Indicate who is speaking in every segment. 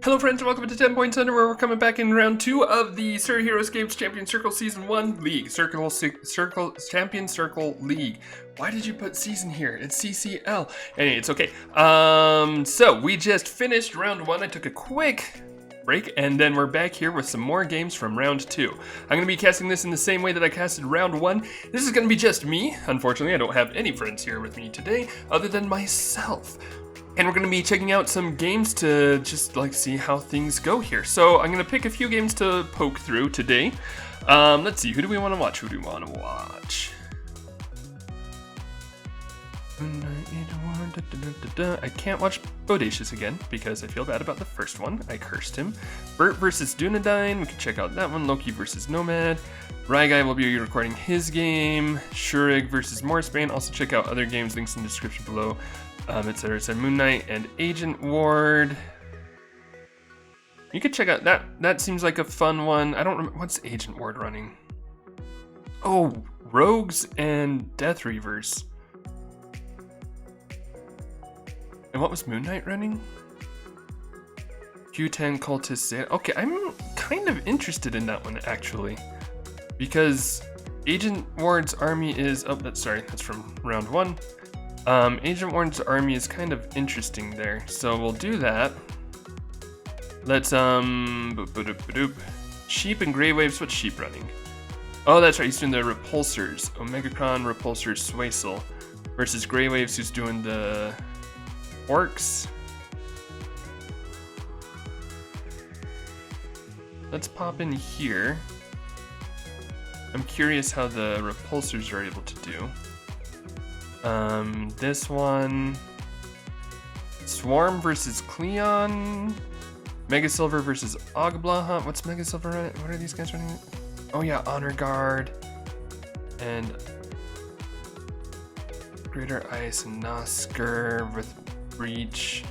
Speaker 1: Hello friends and welcome to 10 Point Center, where we're coming back in round 2 of the Sir Heroscape Champion Circle Season 1 League. Champion Circle League. Why did you put season here? It's CCL. Anyway, it's okay. So we just finished round 1. I took a quick break, and then we're back here with some more games from round 2. I'm going to be casting this in the same way that I casted round 1. This is going to be just me. Unfortunately, I don't have any friends here with me today other than myself. And we're going to be checking out some games to just see how things go here. So I'm going to pick a few games to poke through today. Let's see, who do we want to watch? I can't watch Bodacious again because I feel bad about the first one. I cursed him. Bert versus Dunedain, we can check out that one. Loki versus Nomad. Ryguy will be recording his game. Shurig versus Morrisbane. Also check out other games, links in the description below. Etc. So Moon Knight and Agent Ward. You could check out that. That seems like a fun one. I don't remember what's Agent Ward running. Oh, Rogues and Death Reavers. And what was Moon Knight running? Q10 Cultists. Okay, I'm kind of interested in that one actually, because Agent Ward's army is. Oh, that's from round 1. Agent Ward's army is kind of interesting there, so we'll do that. Let's, Sheep and Grey Waves, what's Sheep running? Oh, that's right, he's doing the Repulsors. Omegacron, Repulsors, Swaysel versus Grey Waves, who's doing the Orcs. Let's pop in here. I'm curious how the Repulsors are able to do. This one, Swarm versus Cleon, Mega Silver versus Ogblaha. What's Mega Silver running? What are these guys running? Oh yeah, Honor Guard and Greater Ice and Nosker with Breach.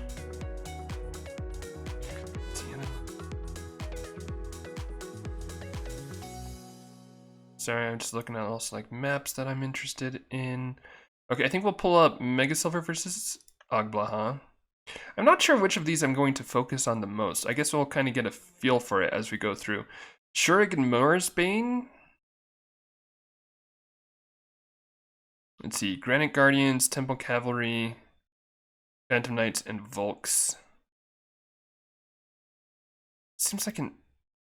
Speaker 1: Sorry, I'm just looking at also maps that I'm interested in. Okay, I think we'll pull up Mega Silver versus Ogblaha. I'm not sure which of these I'm going to focus on the most. I guess we'll kind of get a feel for it as we go through. Shurig and Morrisbane. Let's see, Granite Guardians, Temple Cavalry, Phantom Knights, and Volks. Seems like an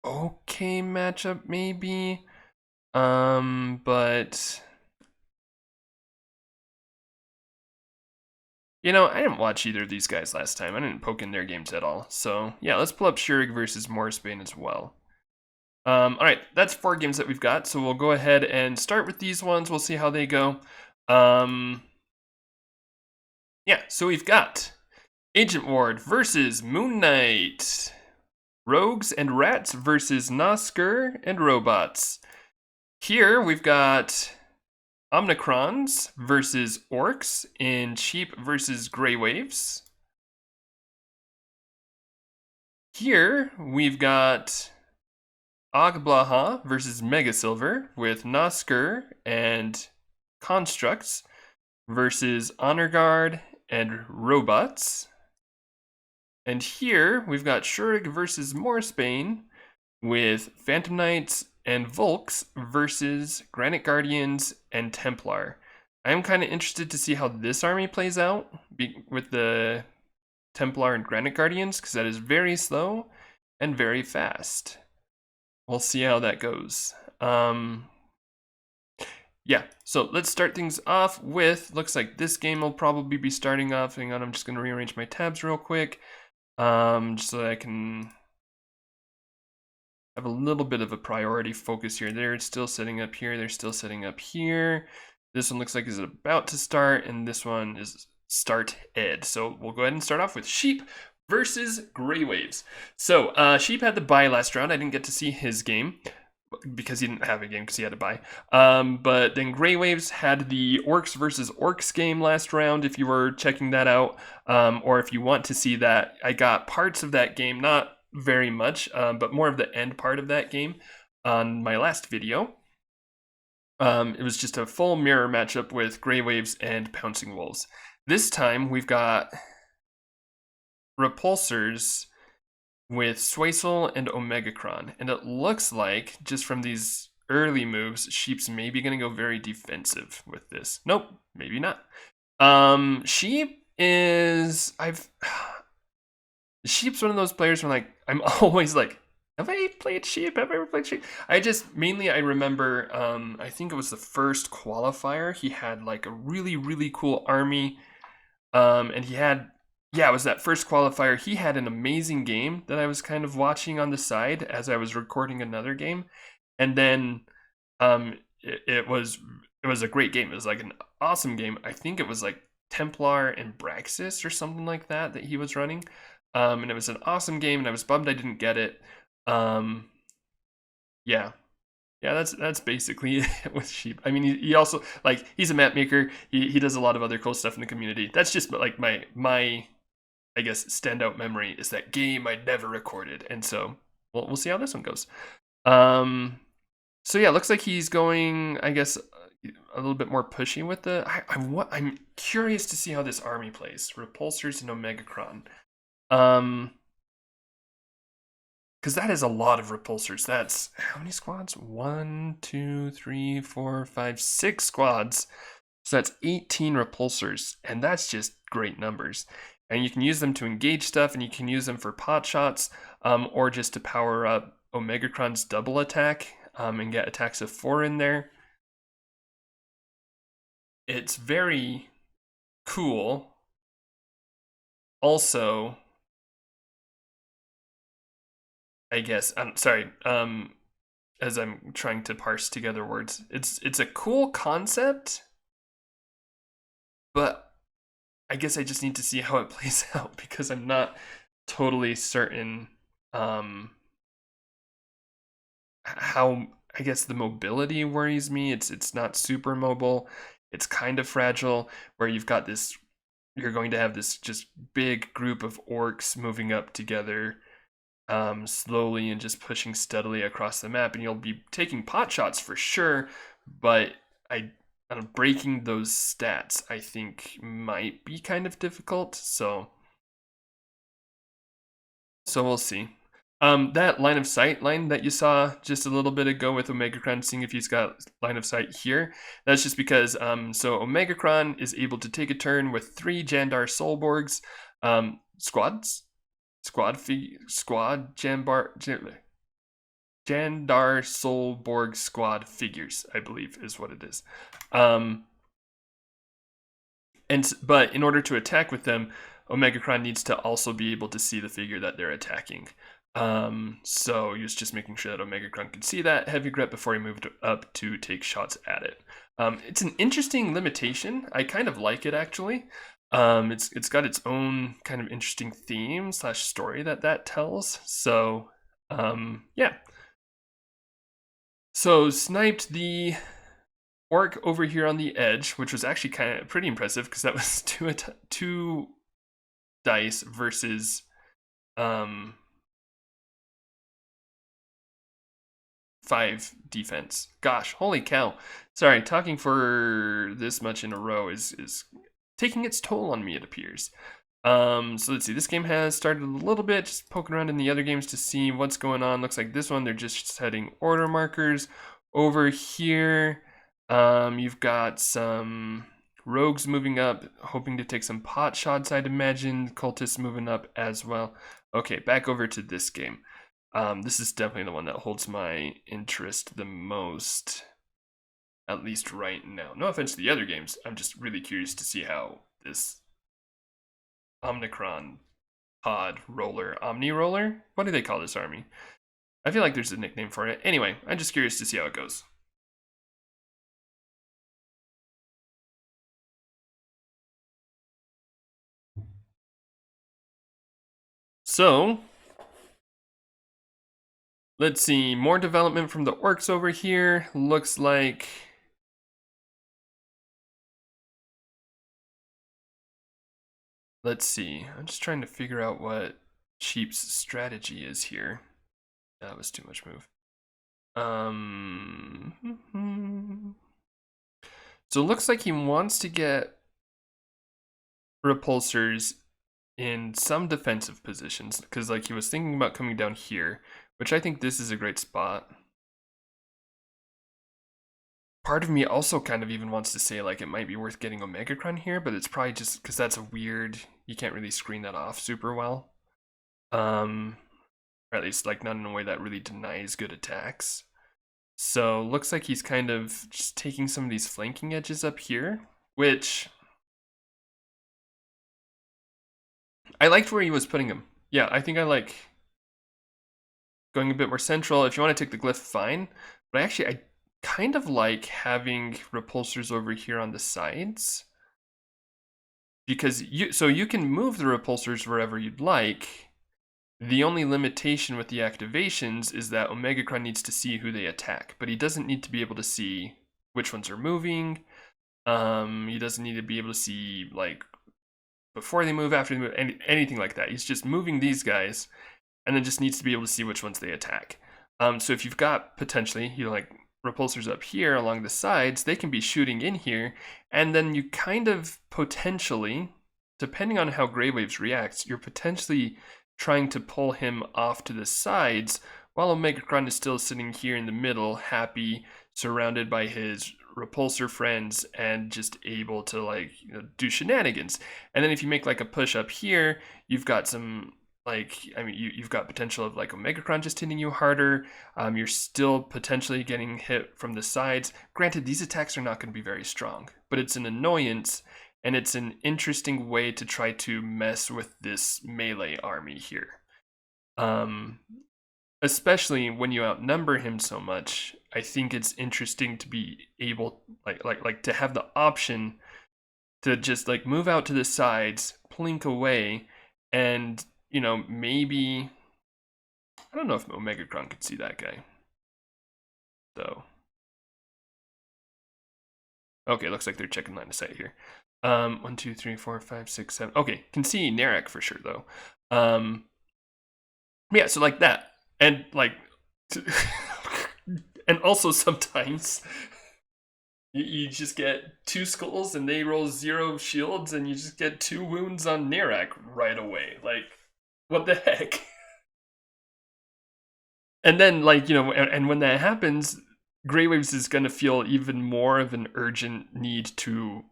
Speaker 1: okay matchup, maybe. But you know, I didn't watch either of these guys last time. I didn't poke in their games at all. So yeah, let's pull up Shurig versus Morrisbane as well. Alright, that's 4 games that we've got. So we'll go ahead and start with these ones. We'll see how they go. Yeah, so we've got Agent Ward versus Moon Knight. Rogues and Rats versus Nosker and Robots. Here we've got Omnicrons versus Orcs in Sheep versus Grey Waves. Here we've got Ogblaha versus Mega Silver with Nosker and Constructs versus Honor Guard and Robots. And here we've got Shurig versus Morrisbane with Phantom Knights and Volks versus Granite Guardians and Templar. I'm kind of interested to see how this army plays out with the Templar and Granite Guardians, because that is very slow and very fast. We'll see how that goes. Yeah, so let's start things off with, looks like this game will probably be starting off. Hang on, I'm just going to rearrange my tabs real quick, just so that I can have a little bit of a priority focus here. They're still setting up here. They're still setting up here. This one looks like is about to start, and this one is start ed. So we'll go ahead and start off with Sheep versus Grey Waves. So Sheep had the bye last round. I didn't get to see his game because he didn't have a game because he had a bye. But then Grey Waves had the Orcs versus Orcs game last round, if you were checking that out. Or if you want to see that, I got parts of that game, not very much, but more of the end part of that game on my last video. It was just a full mirror matchup with Grey Waves and Pouncing Wolves. This time we've got Repulsors with Swaysel and Omegacron. And it looks like, just from these early moves, Sheep's maybe going to go very defensive with this. Nope, maybe not. Sheep is... Sheep's one of those players where, like, I'm always like, have I played Sheep? Have I ever played Sheep? I remember, I think it was the first qualifier. He had, like, a really, really cool army. And he had... Yeah, it was that first qualifier. He had an amazing game that I was kind of watching on the side as I was recording another game. And then it was a great game. It was like an awesome game. I think it was like Templar and Braxis or something like that he was running. And it was an awesome game, and I was bummed I didn't get it. Yeah. Yeah, that's basically it with Sheep. I mean, he also, like, he's a map maker. He does a lot of other cool stuff in the community. That's just like my I guess standout memory is that game I never recorded, and so we'll see how this one goes. So yeah, looks like he's going, I guess, a little bit more pushy with the. I'm curious to see how this army plays. Repulsors and Omegacron. Because that is a lot of repulsors. That's how many squads? 1, 2, 3, 4, 5, 6 squads. So that's 18 repulsors, and that's just great numbers. And you can use them to engage stuff, and you can use them for pot shots, or just to power up Omegacron's double attack, and get attacks of 4 in there. It's very cool. Also, I guess, I'm sorry, as I'm trying to parse together words, it's a cool concept, but I guess I just need to see how it plays out, because I'm not totally certain how, I guess, the mobility worries me. It's not super mobile. It's kind of fragile, where you've got this, you're going to have this just big group of orcs moving up together, slowly and just pushing steadily across the map, and you'll be taking pot shots for sure, but breaking those stats, I think, might be kind of difficult. So we'll see. That line of sight line that you saw just a little bit ago with Omegacron, seeing if he's got line of sight here, that's just because so Omegacron is able to take a turn with 3 Jandar Soulborgs, Jandar Soulborg squad figures, I believe is what it is. But in order to attack with them, Omegacron needs to also be able to see the figure that they're attacking. So he was just making sure that Omegacron could see that heavy grip before he moved up to take shots at it. It's an interesting limitation. I kind of like it, actually. It's got its own kind of interesting theme / story that tells. So yeah. So sniped the orc over here on the edge, which was actually kind of pretty impressive, because that was 2 dice versus 5 defense. Gosh, holy cow. Sorry, talking for this much in a row is taking its toll on me, it appears. So let's see, this game has started a little bit, just poking around in the other games to see what's going on. Looks like this one, they're just setting order markers. Over here, you've got some rogues moving up, hoping to take some pot shots, I'd imagine. Cultists moving up as well. Okay, back over to this game. This is definitely the one that holds my interest the most, at least right now. No offense to the other games, I'm just really curious to see how this Omnicron pod roller, Omni roller? What do they call this army? I feel like there's a nickname for it. Anyway, I'm just curious to see how it goes. So, let's see, more development from the orcs over here. Looks like... Let's see, I'm just trying to figure out what Sheep's strategy is here. That was too much move. So it looks like he wants to get repulsors in some defensive positions, because like he was thinking about coming down here, which I think this is a great spot. Part of me also kind of even wants to say like it might be worth getting Omegacron here, but it's probably just because that's a weird, you can't really screen that off super well. Or at least like not in a way that really denies good attacks. So looks like he's kind of just taking some of these flanking edges up here, which I liked where he was putting him. Yeah, I think I like going a bit more central. If you want to take the glyph, fine. But I kind of like having repulsors over here on the sides. Because you can move the repulsors wherever you'd like. The only limitation with the activations is that Omegacron needs to see who they attack, but he doesn't need to be able to see which ones are moving. He doesn't need to be able to see like before they move, after they move, anything like that. He's just moving these guys, and then just needs to be able to see which ones they attack. So if you've got potentially, like repulsors up here along the sides, they can be shooting in here, and then you kind of potentially, depending on how Grey Waves reacts, you're potentially trying to pull him off to the sides while Omegacron is still sitting here in the middle, happy, surrounded by his repulsor friends and just able to like do shenanigans. And then if you make like a push up here, you've got some like, I mean, you've got potential of like Omegacron just hitting you harder. You're still potentially getting hit from the sides. Granted, these attacks are not going to be very strong, but it's an annoyance. And it's an interesting way to try to mess with this melee army here. Especially when you outnumber him so much, I think it's interesting to be able, like to have the option to just like move out to the sides, plink away, and maybe, I don't know if Omegacron could see that guy, though. Okay, looks like they're checking line of sight here. 1, 2, 3, 4, 5, 6, 7. Okay, can see Narek for sure though. Yeah, so like that, and like, and also sometimes you just get 2 skulls and they roll 0 shields, and you just get 2 wounds on Narek right away. Like, what the heck? And then like and when that happens, Grey Waves is going to feel even more of an urgent need to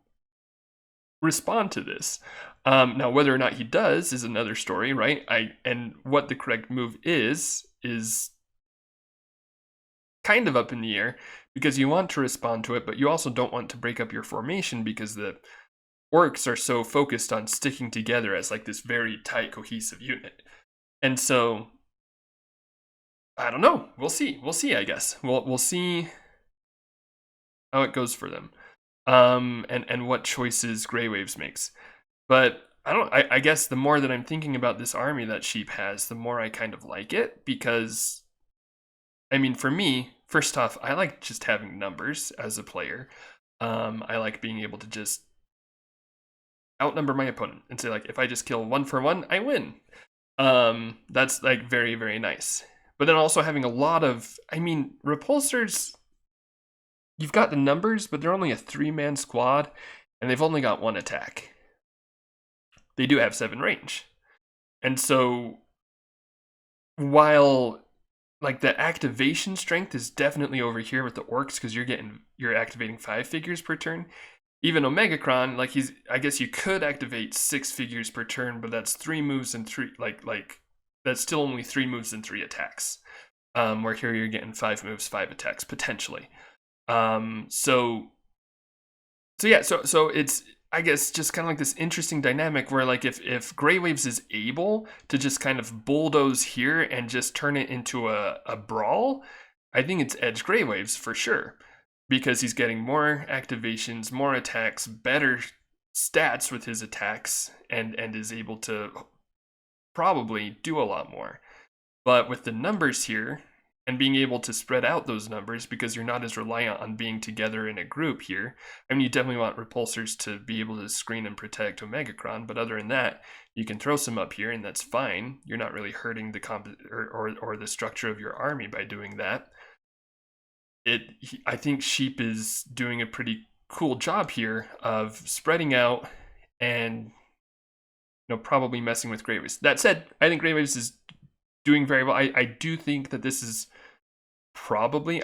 Speaker 1: respond to this. Now, whether or not he does is another story, right? And what the correct move is kind of up in the air, because you want to respond to it, but you also don't want to break up your formation, because the Orcs are so focused on sticking together as like this very tight, cohesive unit. And so, I don't know. We'll see. I guess we'll see how it goes for them, and what choices Grey Waves makes. But I guess the more that I'm thinking about this army that Sheep has, the more I kind of like it, because, I mean, for me, first off, I like just having numbers as a player. I like being able to just outnumber my opponent and say, like, if I just kill 1 for 1, I win. That's like very, very nice. But then also having a lot of, I mean, repulsors, you've got the numbers, but they're only a 3-man squad, and they've only got 1 attack. They do have 7 range. And so, while like the activation strength is definitely over here with the Orcs, because you're activating 5 figures per turn. Even Omegacron, like I guess you could activate 6 figures per turn, but that's 3 moves and 3 like that's still only 3 moves and 3 attacks. Where here you're getting 5 moves, 5 attacks potentially. So it's, I guess, just kind of like this interesting dynamic where, like, if Grey Waves is able to just kind of bulldoze here and just turn it into a brawl, I think it's edge Grey Waves for sure, because he's getting more activations, more attacks, better stats with his attacks, and is able to probably do a lot more. But with the numbers here, and being able to spread out those numbers, because you're not as reliant on being together in a group here. I mean, you definitely want repulsors to be able to screen and protect Omegacron, but other than that, you can throw some up here, and that's fine. You're not really hurting the or the structure of your army by doing that. I think Sheep is doing a pretty cool job here of spreading out and probably messing with Grey Waves. That said, I think Grey Waves is doing very well. I do think that this is probably,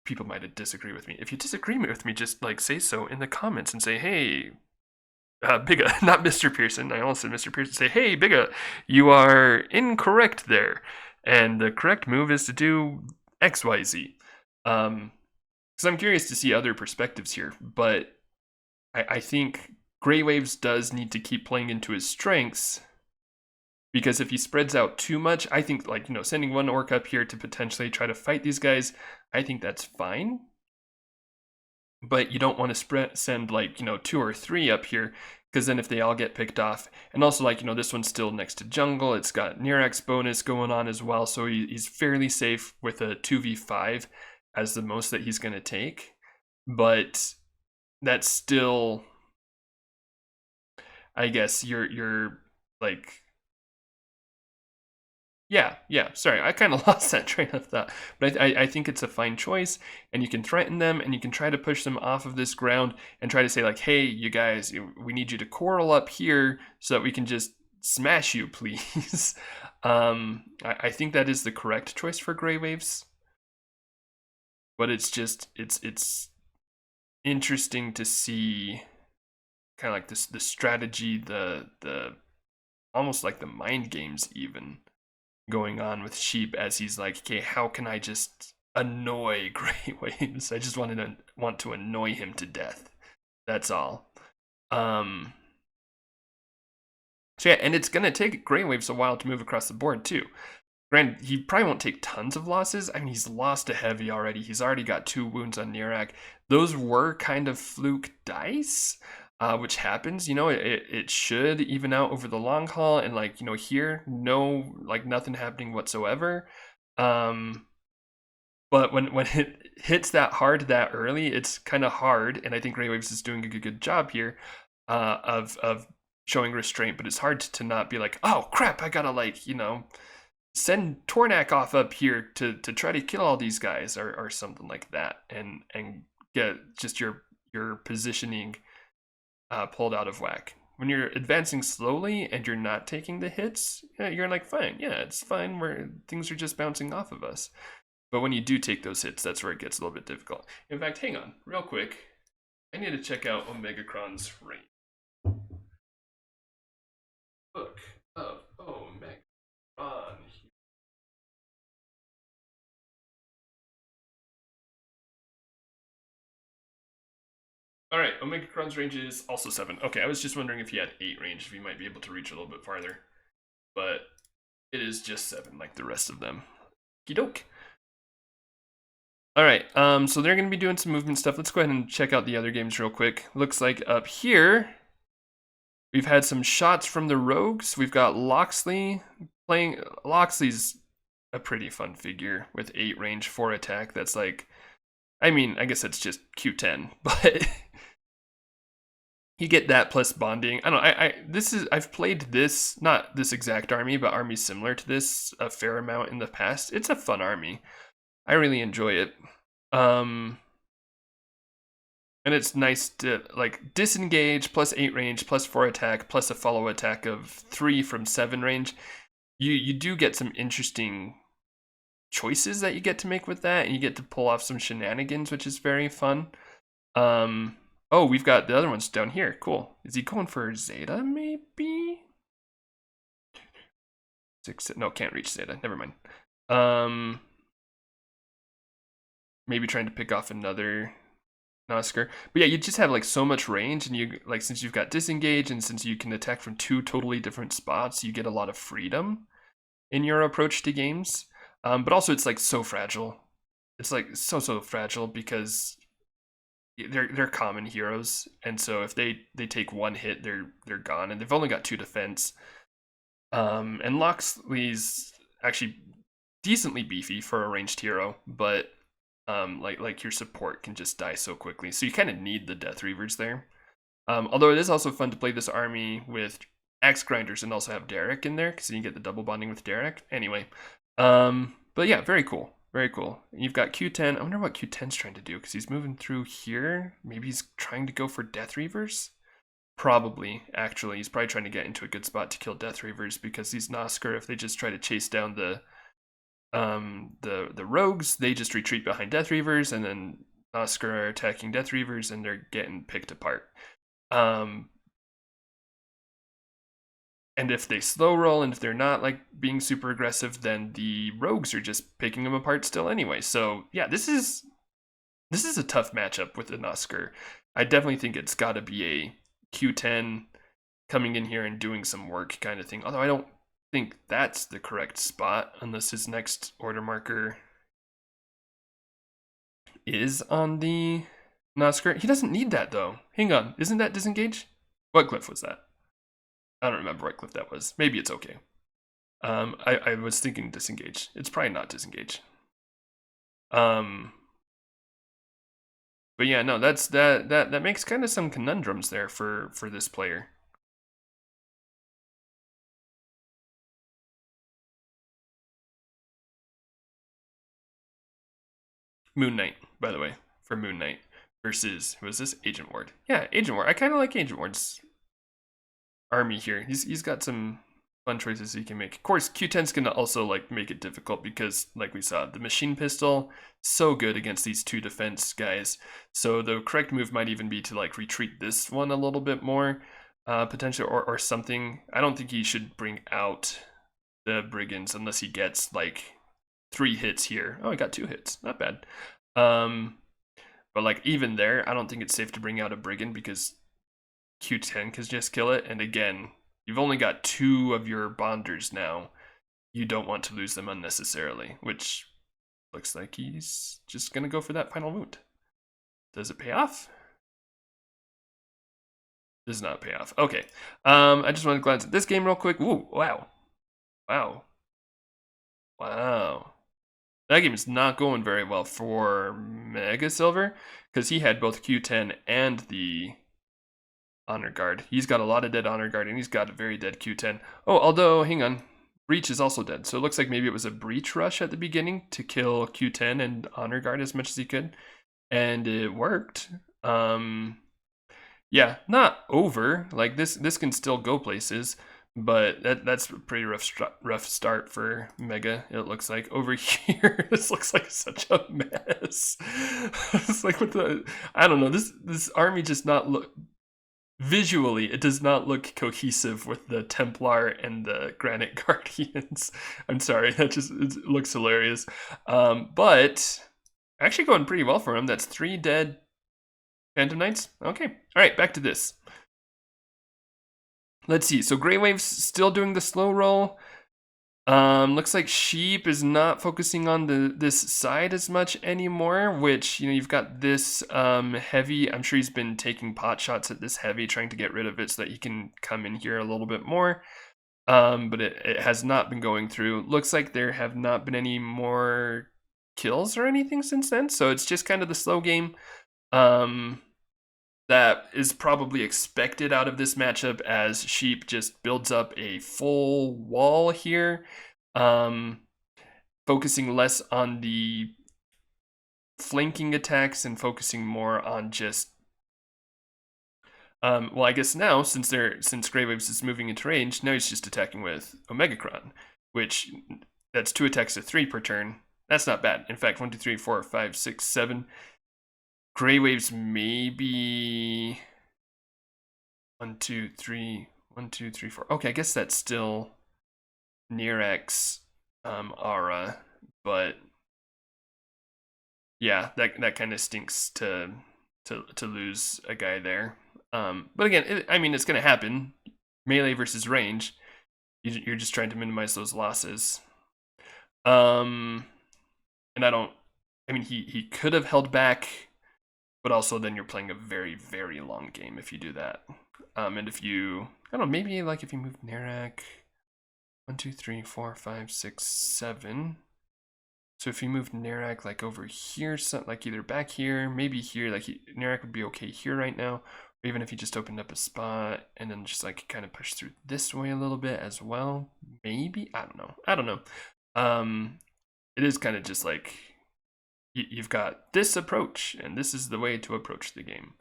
Speaker 1: people might disagree with me. If you disagree with me, just like say so in the comments and say, hey, Bigga, not Mr. Pearson. I almost said Mr. Pearson. Say, hey, Bigga, you are incorrect there. And the correct move is to do XYZ. Because I'm curious to see other perspectives here. But I think Grey Waves does need to keep playing into his strengths. Because if he spreads out too much, I think, like, sending one orc up here to potentially try to fight these guys, I think that's fine. But you don't want to send, like, 2 or 3 up here, because then if they all get picked off, and also, like, this one's still next to jungle, it's got Nirax's bonus going on as well, so he's fairly safe with a 2v5 as the most that he's going to take. But that's still, I guess, you're like... Yeah, sorry, I kind of lost that train of thought. But I think it's a fine choice, and you can threaten them, and you can try to push them off of this ground and try to say, like, hey, you guys, we need you to coral up here so that we can just smash you, please. I think that is the correct choice for Grey Waves. But it's just, it's interesting to see kind of like the strategy, the almost like the mind games even going on with Sheep as he's like, okay, how can I just annoy Grey Waves? I just want to annoy him to death. That's all. So yeah, and it's gonna take Grey Waves a while to move across the board too. Granted, he probably won't take tons of losses. I mean, he's lost a heavy already. He's already got 2 wounds on Nirax. Those were kind of fluke dice. Which happens, it should even out over the long haul, and like, here, no, like nothing happening whatsoever. But when it hits that hard that early, it's kind of hard, and I think Grey Waves is doing a good job here of showing restraint, but it's hard to not be like, oh crap, I gotta, like, send Tornak off up here to try to kill all these guys or something like that, and get just your positioning pulled out of whack. When you're advancing slowly and you're not taking the hits, you're like, fine, yeah, it's fine, where things are just bouncing off of us. But when you do take those hits, that's where it gets a little bit difficult. In fact, hang on, real quick. I need to check out Omega Crons' range. Book of Omega Cron. All right, Omega Cron's range is also 7. Okay, I was just wondering if he had 8 range, if he might be able to reach a little bit farther. But it is just 7, like the rest of them. Okey-doke. All right, so they're going to be doing some movement stuff. Let's go ahead and check out the other games real quick. Looks like up here, we've had some shots from the rogues. We've got Loxley playing. Loxley's a pretty fun figure with 8 range, 4 attack. That's like, I mean, I guess it's just Q10, but you get that plus bonding. I don't know, I've played this, not this exact army, but armies similar to this a fair amount in the past. It's a fun army. I really enjoy it. And it's nice to, like, disengage plus 8 range plus 4 attack plus a follow attack of 3 from 7 range. You do get some interesting choices that you get to make with that, and you get to pull off some shenanigans, which is very fun. Oh, we've got the other ones down here. Cool. Is he going for Zeta, maybe? 6, no, can't reach Zeta. Never mind. Maybe trying to pick off another Nosker. But yeah, you just have, like, so much range, and you, like, since you've got disengage, and since you can attack from 2 totally different spots, you get a lot of freedom in your approach to games. But also, it's, like, so fragile. It's, like, so fragile because they're common heroes, and so if they take 1 hit, they're gone, and they've only got 2 defense. And Loxley's actually decently beefy for a ranged hero, but like your support can just die so quickly, so you kind of need the Death Reavers there. Although it is also fun to play this army with Axe Grinders and also have Derek in there, because you get the double bonding with Derek. Anyway, but yeah, very cool. Very cool. You've got Q10. I wonder what Q10's trying to do, because he's moving through here. Maybe he's trying to go for Death Reavers? Probably, actually. He's probably trying to get into a good spot to kill Death Reavers, because these Nosker, if they just try to chase down the rogues, they just retreat behind Death Reavers, and then Nosker are attacking Death Reavers, and they're getting picked apart. And if they slow roll, and if they're not like being super aggressive, then the rogues are just picking them apart still anyway. So yeah, this is a tough matchup with the Nosker. I definitely think it's got to be a Q10 coming in here and doing some work kind of thing. Although I don't think that's the correct spot unless his next order marker is on the Nosker. He doesn't need that though. Hang on, isn't that disengage? What cliff was that? I don't remember what cliff that was. Maybe it's okay. I was thinking disengage. It's probably not disengage. But yeah, no, that makes kind of some conundrums there for this player. Moon Knight, by the way, for Moon Knight versus, who is this? Agent Ward. Yeah, Agent Ward. I kind of like Agent Ward's army here. He's got some fun choices he can make. Of course, Q10's gonna also like make it difficult because, like we saw, the machine pistol so good against these two defense guys. So the correct move might even be to like retreat this one a little bit more, potentially, or something. I don't think he should bring out the brigands unless he gets like 3 hits here. Oh, he got 2 hits. Not bad. But like even there, I don't think it's safe to bring out a brigand because Q10 can just kill it. And again, you've only got 2 of your bonders now. You don't want to lose them unnecessarily, which looks like he's just gonna go for that final wound. Does it pay off? Does not pay off. Okay. I just want to glance at this game real quick. Ooh, wow. Wow. Wow. That game is not going very well for Mega Silver because he had both Q10 and the Honor Guard. He's got a lot of dead Honor Guard and he's got a very dead Q10. Oh, although, hang on. Breach is also dead. So it looks like maybe it was a Breach rush at the beginning to kill Q10 and Honor Guard as much as he could. And it worked. Yeah, not over. Like this can still go places. But that's a pretty rough start for Mega. It looks like over here. This looks like such a mess. It's like with the, I don't know. This army just not look visually. It does not look cohesive with the Templar and the Granite Guardians. I'm sorry. That just it looks hilarious. But actually going pretty well for him. That's 3 dead Phantom Knights. Okay. All right. Back to this. Let's see. So Grey Wave's still doing the slow roll. Looks like Sheep is not focusing on this side as much anymore, which, you know, you've got this heavy. I'm sure he's been taking pot shots at this heavy, trying to get rid of it so that he can come in here a little bit more. But it has not been going through. Looks like there have not been any more kills or anything since then, so it's just kind of the slow game. That is probably expected out of this matchup as Sheep just builds up a full wall here, focusing less on the flanking attacks and focusing more on just well, I guess now since Grey Waves is moving into range, now he's just attacking with Omegacron, which that's 2 attacks to 3 per turn. That's not bad. In fact, 1, 2, 3, 4, 5, 6, 7. Grey Waves maybe 1, 2, 3, 1, 2, 3, 4. Okay, I guess that's still near X aura, but yeah, that kind of stinks to lose a guy there. But again, I mean, it's gonna happen. Melee versus range. You're just trying to minimize those losses. And I mean, he could have held back. But also then you're playing a very, very long game if you do that. And if you, I don't know, maybe like if you move Narak 1, 2, 3, 4, 5, 6, 7. So if you move Narak like over here, like either back here, maybe here, like Narak would be okay here right now. Or even if you just opened up a spot and then just like kind of push through this way a little bit as well. Maybe, I don't know. It is kind of just like, you've got this approach, and this is the way to approach the game.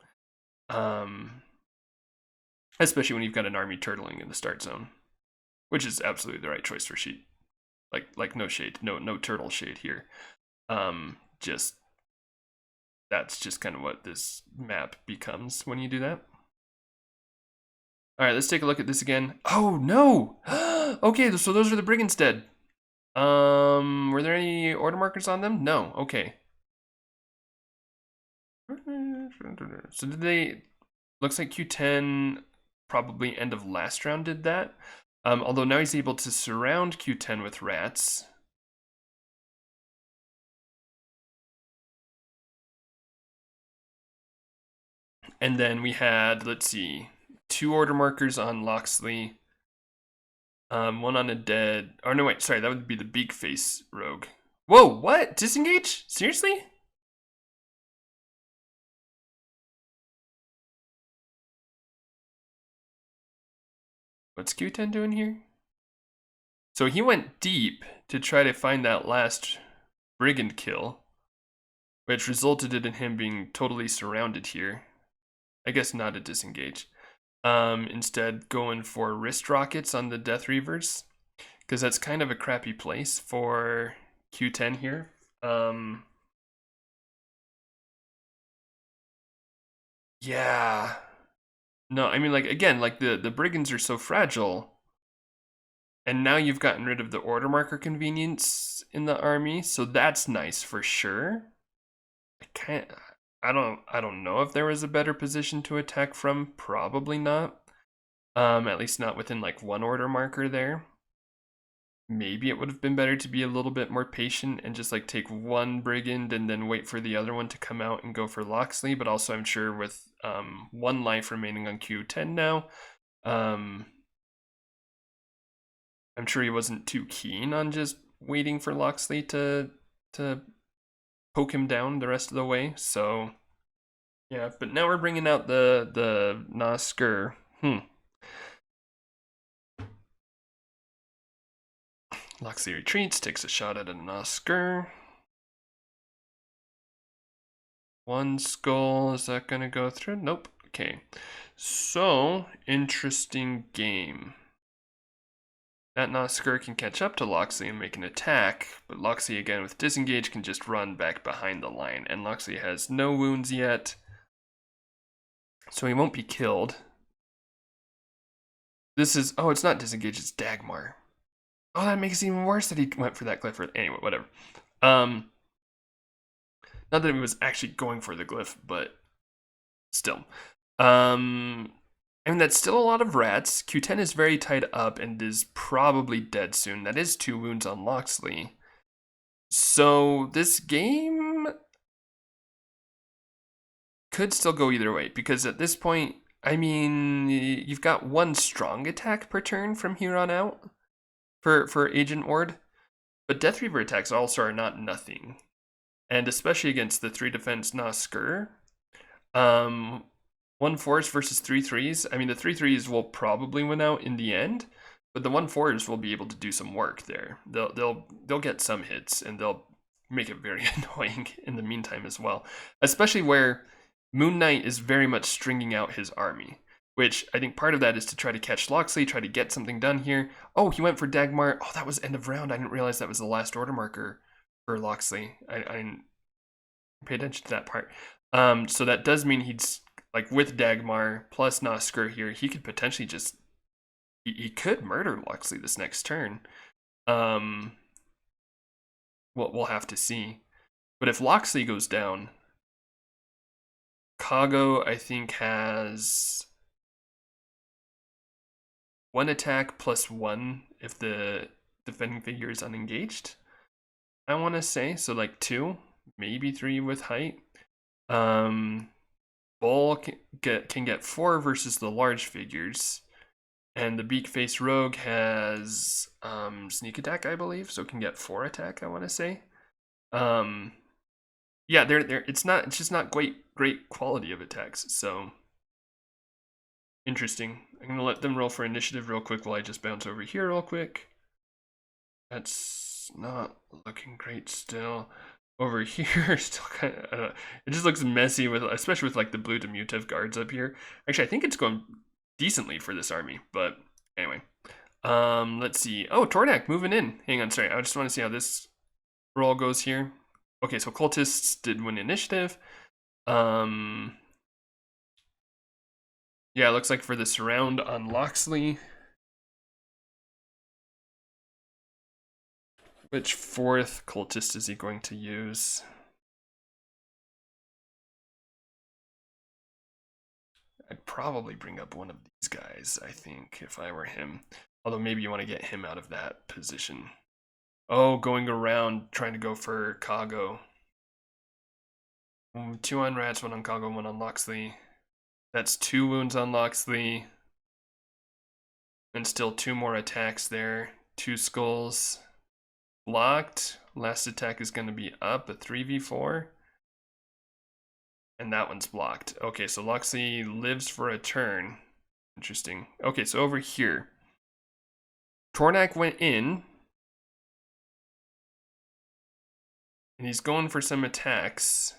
Speaker 1: especially when you've got an army turtling in the start zone, which is absolutely the right choice for sheep. Like no shade, no turtle shade here. Just that's just kind of what this map becomes when you do that. All right, let's take a look at this again. Oh no! Okay, so those are the brigands dead. Were there any order markers on them? No. Okay. So did they? Looks like Q10 probably end of last round did that. Although now he's able to surround Q10 with rats. And then we had, let's see, 2 order markers on Loxley. One on a dead. Oh no, wait, sorry, that would be the beak face rogue. Whoa, what? Disengage? Seriously? What's Q10 doing here? So he went deep to try to find that last brigand kill, which resulted in him being totally surrounded here. I guess not a disengage. Instead, going for wrist rockets on the Death Reavers, because that's kind of a crappy place for Q10 here. Yeah. No, I mean, like, again, like the brigands are so fragile, and now you've gotten rid of the order marker convenience in the army, so that's nice for sure. I don't know if there was a better position to attack from. Probably not. At least not within like 1 order marker there. Maybe it would have been better to be a little bit more patient and just like take 1 brigand and then wait for the other one to come out and go for Loxley. But also, I'm sure with 1 life remaining on Q10 now, I'm sure he wasn't too keen on just waiting for Loxley to poke him down the rest of the way. So yeah, but now we're bringing out the Nosker. Loxley retreats, takes a shot at a Nosker. 1 skull, is that gonna go through? Nope. Okay. So, interesting game. That Nosker can catch up to Loxley and make an attack, but Loxley again with disengage can just run back behind the line, and Loxley has no wounds yet, so he won't be killed. This is, oh, it's not disengage, it's Dagmar. Oh, that makes it even worse that he went for that glyph. Anyway, whatever. Not that he was actually going for the glyph, but still. I mean, that's still a lot of rats. Q10 is very tied up and is probably dead soon. That is 2 wounds on Loxley. So this game could still go either way, because at this point, I mean, you've got 1 strong attack per turn from here on out for Agent Ward, but Death Reaver attacks also are not nothing, and especially against the 3 defense Nosker. 1 4s versus 3 3s. I mean, the 3 3s will probably win out in the end, but the 1 4s will be able to do some work there. They'll get some hits, and they'll make it very annoying in the meantime as well. Especially where Moon Knight is very much stringing out his army, which I think part of that is to try to catch Loxley, try to get something done here. Oh, he went for Dagmar. Oh, that was end of round. I didn't realize that was the last order marker for Loxley. I didn't pay attention to that part. So that does mean he's like with Dagmar plus Nosker here, he could potentially just he could murder Loxley this next turn. We'll have to see. But if Loxley goes down, Kago I think has 1 attack plus 1 if the defending figure is unengaged. I want to say so, like 2, maybe 3 with height. Bull can get 4 versus the large figures, and the beak face rogue has sneak attack, I believe, so can get 4 attack. I want to say, yeah, it's just not great quality of attacks. So interesting. I'm gonna let them roll for initiative real quick while I just bounce over here real quick. That's not looking great still. Over here, still kind of, it just looks messy with, especially with like the blue diminutive guards up here. Actually, I think it's going decently for this army. But anyway, let's see. Oh, Tornak moving in. Hang on, sorry. I just want to see how this roll goes here. Okay, so Cultists did win initiative. Yeah, it looks like for the surround on Loxley. Which fourth cultist is he going to use? I'd probably bring up one of these guys, I think, if I were him. Although maybe you want to get him out of that position. Oh, going around trying to go for Kago. 2 on Rats, 1 on Kago, 1 on Loxley. That's 2 wounds on Loxley. And still 2 more attacks there. 2 skulls. Blocked. Last attack is going to be up, a 3v4. And that one's blocked. Okay, so Loxley lives for a turn. Interesting. Okay, so over here. Tornak went in. And he's going for some attacks.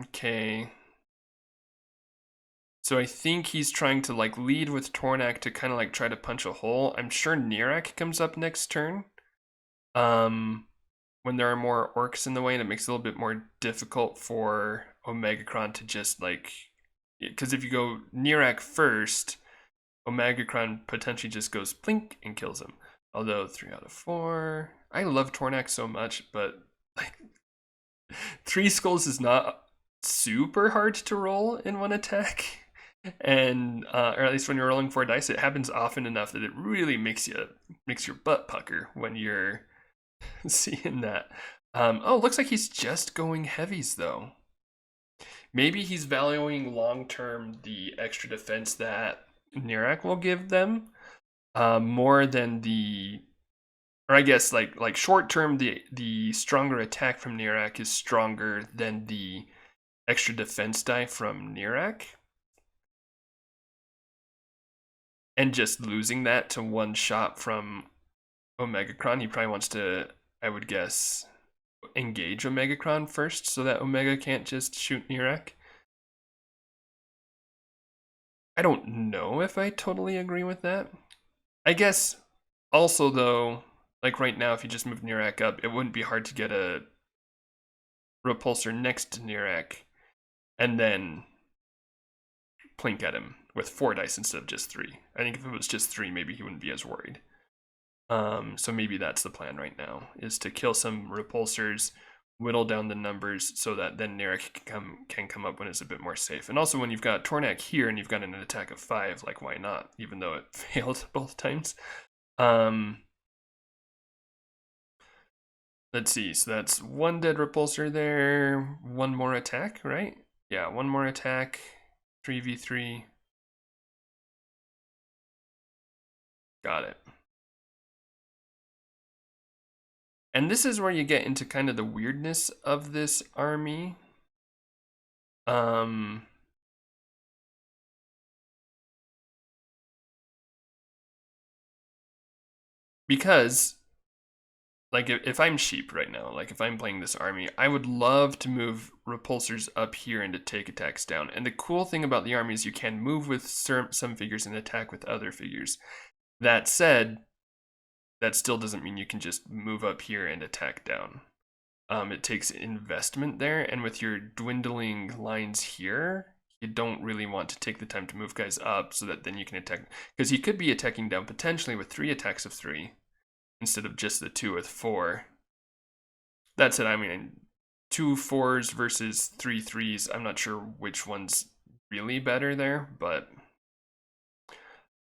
Speaker 1: Okay. So I think he's trying to like lead with Tornak to kind of like try to punch a hole. I'm sure Nirak comes up next turn. When there are more orcs in the way, and it makes it a little bit more difficult for Omegacron to just like, because if you go Nirak first, Omegacron potentially just goes plink and kills him. Although 3 out of 4, I love Tornak so much, but like 3 skulls is not super hard to roll in one attack. And or at least when you're rolling 4 dice, it happens often enough that it really makes your butt pucker when you're seeing that. Oh, looks like he's just going heavies though. Maybe he's valuing long term the extra defense that Nirak will give them more than the, or I guess like short term the stronger attack from Nirak is stronger than the extra defense die from Nirak. And just losing that to 1 shot from Omegacron, he probably wants to, I would guess, engage Omegacron first so that Omega can't just shoot Nirak. I don't know if I totally agree with that. I guess also though, like right now, if you just move Nirak up, it wouldn't be hard to get a repulsor next to Nirak and then plink at him with 4 dice instead of just 3. I think if it was just 3, maybe he wouldn't be as worried. So maybe that's the plan right now, is to kill some repulsors, whittle down the numbers so that then Nirak can come up when it's a bit more safe. And also when you've got Tornak here and you've got an attack of 5, like why not? Even though it failed both times. Let's see, so that's 1 dead repulsor there, 1 more attack, right? Yeah, 1 more attack, 3v3. Got it. And this is where you get into kind of the weirdness of this army. Because like if I'm sheep right now, like if I'm playing this army, I would love to move repulsors up here and to take attacks down. And the cool thing about the army is you can move with some figures and attack with other figures. That said, that still doesn't mean you can just move up here and attack down. It takes investment there, and with your dwindling lines here, you don't really want to take the time to move guys up so that then you can attack, because you could be attacking down potentially with 3 attacks of 3 instead of just the 2 with 4. That said, I mean, 2 4s versus 3 3s, I'm not sure which one's really better there, but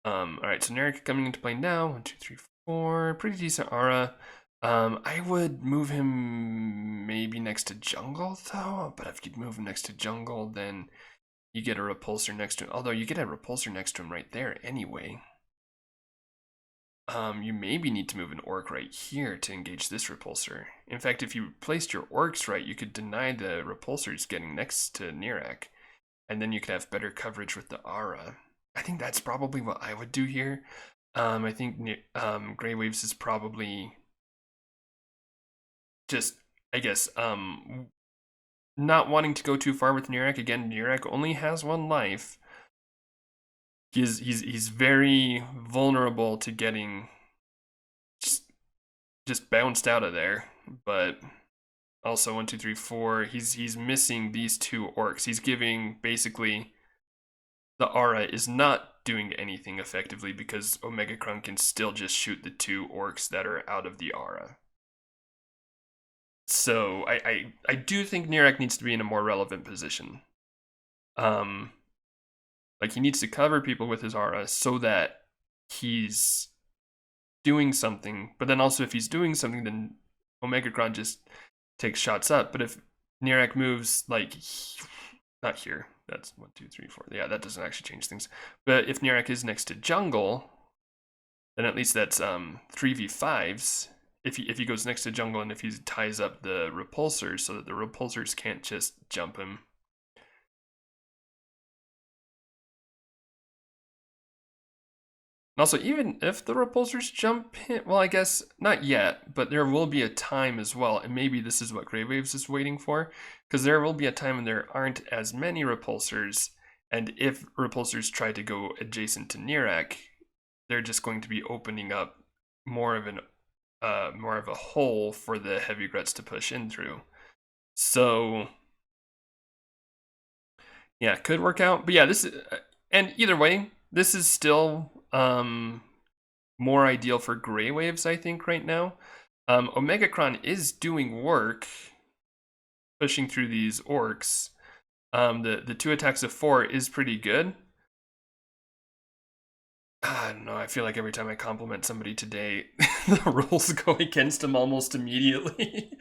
Speaker 1: all right, so Narek coming into play now. 1 2 3 4, pretty decent aura. I would move him maybe next to jungle though, but if you'd move him next to jungle, then you get a repulsor next to him. Although you get a repulsor next to him right there anyway. You maybe need to move an orc right here to engage this repulsor. In fact, if you placed your orcs right, you could deny the repulsors getting next to Nirak, and then you could have better coverage with the aura. I think that's probably what I would do here. I think Grey Waves is probably just, I guess, not wanting to go too far with Nirak. Again, Nirak only has 1 life. He's very vulnerable to getting just bounced out of there. But also 1, 2, 3, 4. He's missing these 2 orcs. He's giving basically the aura is not doing anything effectively because Omega Crun can still just shoot the 2 orcs that are out of the aura. So I do think Nirak needs to be in a more relevant position. Like he needs to cover people with his aura so that he's doing something. But then also if he's doing something, then Omega Crun just takes shots up. But if Nirak moves like not here, that's 1, 2, 3, 4. Yeah, that doesn't actually change things. But if Nirak is next to jungle, then at least that's 3v5s. If he goes next to jungle and if he ties up the repulsors so that the repulsors can't just jump him. Also, even if the repulsors jump him, well, I guess not yet, but there will be a time as well, and maybe this is what Grey Waves is waiting for, because there will be a time when there aren't as many repulsors, and if repulsors try to go adjacent to Nirak, they're just going to be opening up more of a hole for the heavy grets to push in through. So yeah, it could work out, but yeah, this is, and either way, this is still more ideal for Grey Waves, I think, right now. Omega Crun is doing work pushing through these orcs. The 2 attacks of 4 is pretty good. I don't know, I feel like every time I compliment somebody today, the rules go against them almost immediately.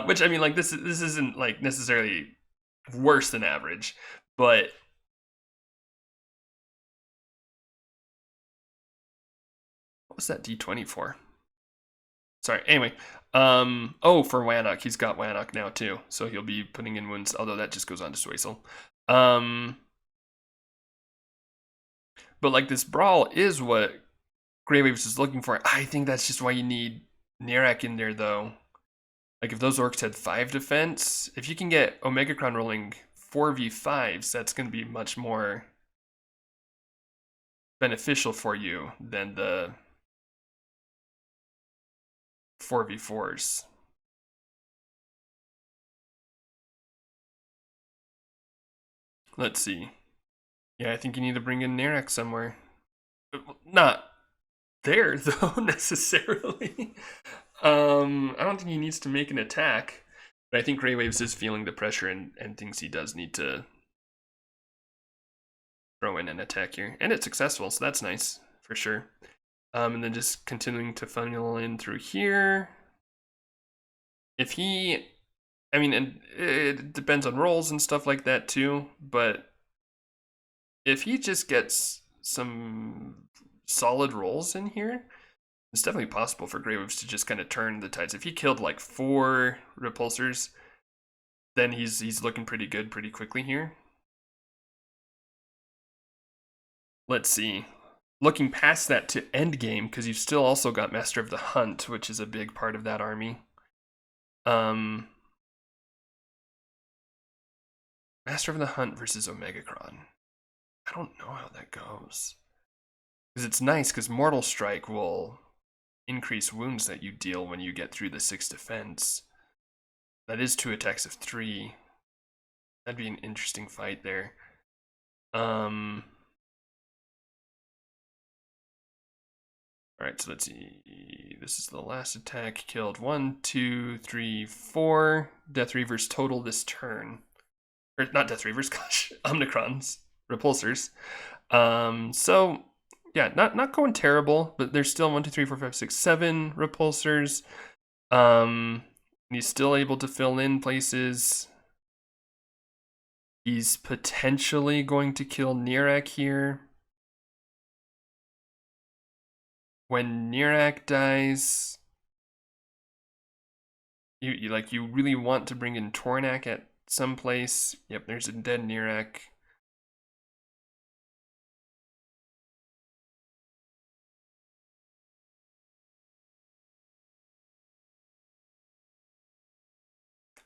Speaker 1: Which, I mean, like, this isn't, like, necessarily worse than average, but what was that D20 for? Sorry, anyway. Oh, for Wannock, he's got Wannock now too, so he'll be putting in wounds, although that just goes on to Suazel. But like this brawl is what Grey Waves is looking for. I think that's just why you need Nirak in there though. Like if those orcs had 5 defense, if you can get Omega Crown rolling 4v5s, that's going to be much more beneficial for you than the 4v4s. Let's see. Yeah, I think you need to bring in Nirak somewhere. Not there though necessarily. I don't think he needs to make an attack, but I think Grey Waves is feeling the pressure and thinks he does need to throw in an attack here, and it's successful, so that's nice for sure. And then just continuing to funnel in through here. If he, I mean, and it depends on rolls and stuff like that too, but if he just gets some solid rolls in here, it's definitely possible for Grey Waves to just kind of turn the tides. If he killed like 4 repulsors, then he's looking pretty good pretty quickly here. Let's see. Looking past that to Endgame, because you've still also got Master of the Hunt, which is a big part of that army. Master of the Hunt versus Omega Crun. I don't know how that goes. Because it's nice, because Mortal Strike will increase wounds that you deal when you get through the 6 defense. That is 2 attacks of 3. That'd be an interesting fight there. Alright, so let's see. This is the last attack. Killed 1, 2, 3, 4. Death Reavers total this turn. Or not Death Reavers, gosh. Omnicrons. Repulsors. So, yeah, not going terrible, but there's still 1, 2, 3, 4, 5, 6, 7 repulsors. He's still able to fill in places. He's potentially going to kill Nirak here. When Nirak dies, you really want to bring in Tornak at some place. Yep, there's a dead Nirak.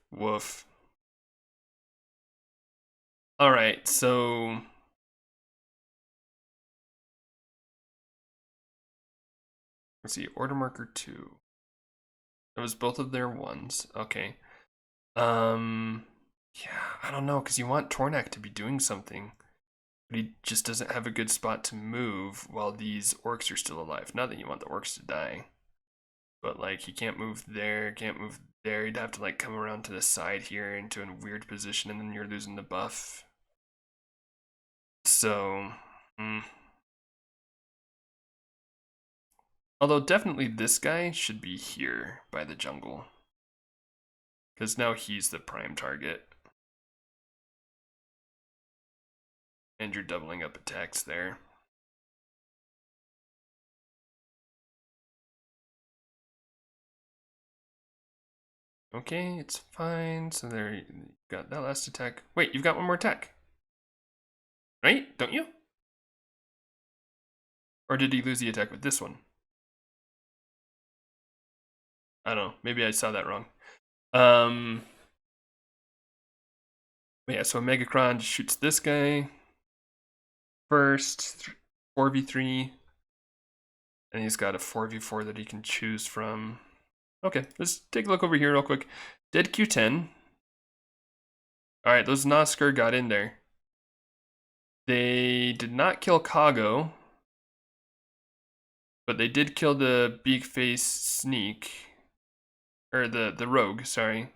Speaker 1: Woof. All right, so let's see, order marker 2. It was both of their ones. Okay. Yeah, I don't know, because you want Tornak to be doing something, but he just doesn't have a good spot to move while these orcs are still alive. Not that you want the orcs to die, but like he can't move there, can't move there. He'd have to like come around to the side here into a weird position, and then you're losing the buff. So, although definitely this guy should be here by the jungle, because now he's the prime target. And you're doubling up attacks there. Okay, it's fine. So there, you got that last attack. Wait, you've got one more attack. Right? Don't you? Or did he lose the attack with this one? I don't know. Maybe I saw that wrong. Yeah, so Megacron shoots this guy first, 4v3. And he's got a 4v4 that he can choose from. Okay, let's take a look over here real quick. Dead Q10. Alright, those Nosker got in there. They did not kill Kago, but they did kill the Beak Face Sneak. Or the Rogue, sorry.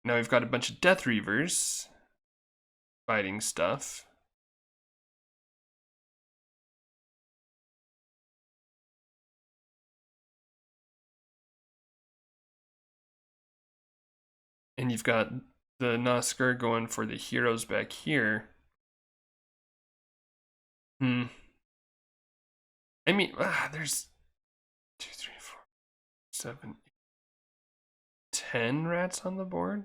Speaker 1: Now we've got a bunch of Death Reavers fighting stuff. And you've got the Nosker going for the heroes back here. I mean, there's 2, 3, 4, 7, 8, 10 rats on the board.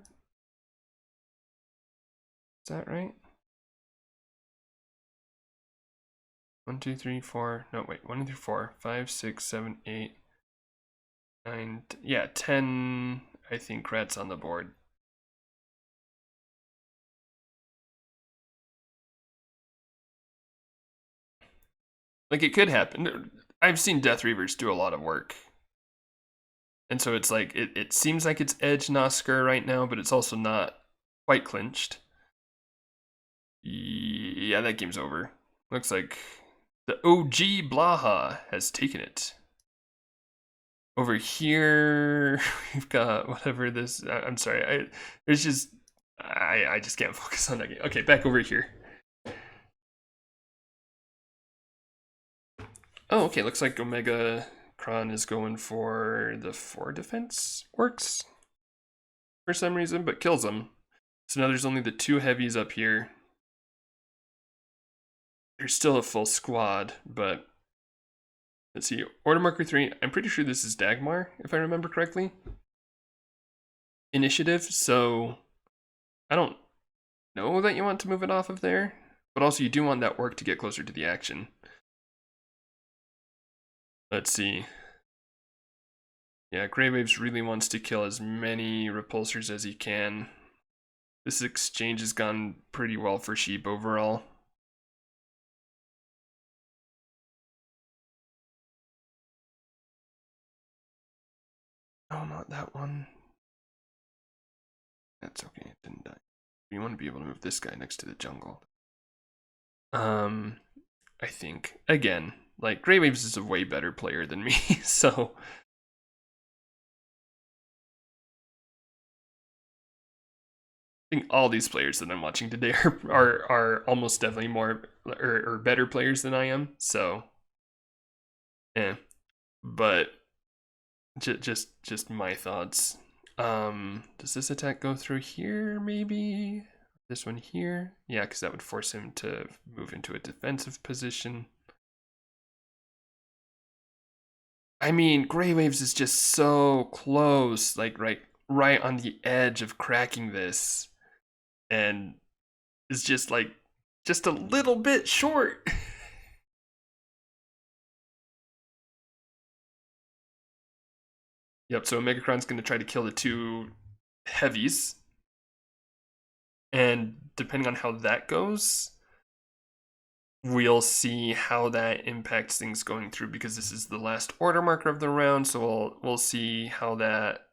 Speaker 1: Is that right? 1, 2, 3, 4. No, wait. 1 through 4. 5, 6, 7, 8, 9. Yeah, 10. I think rats on the board. Like it could happen. I've seen Death Reavers do a lot of work. And so it's like, it seems like it's edge Nosker right now, but it's also not quite clinched. Yeah, that game's over. Looks like the OG Blaha has taken it. Over here, we've got whatever this. I'm sorry. There's just I just can't focus on that game. Okay, back over here. Oh, okay. Looks like Omega Cron is going for the 4 defense orcs for some reason, but kills them. So now there's only the 2 heavies up here. There's still a full squad, but let's see. Order marker 3. I'm pretty sure this is Dagmar, if I remember correctly. Initiative. So I don't know that you want to move it off of there, but also you do want that orc to get closer to the action. Let's see. Yeah, Grey Waves really wants to kill as many repulsors as he can. This exchange has gone pretty well for Sheep overall. Oh, not that one. That's okay, it didn't die. You want to be able to move this guy next to the jungle. I think, again, like, Grey Waves is a way better player than me, so... I think all these players that I'm watching today are almost definitely more or better players than I am, so... But just my thoughts. Does this attack go through here, maybe? This one here? Yeah, because that would force him to move into a defensive position. I mean, Grey Waves is just so close, like right on the edge of cracking this. And is just like, just a little bit short. Yep, so Megacron's going to try to kill the 2 heavies. And depending on how that goes, we'll see how that impacts things going through, because this is the last order marker of the round, so we'll see how that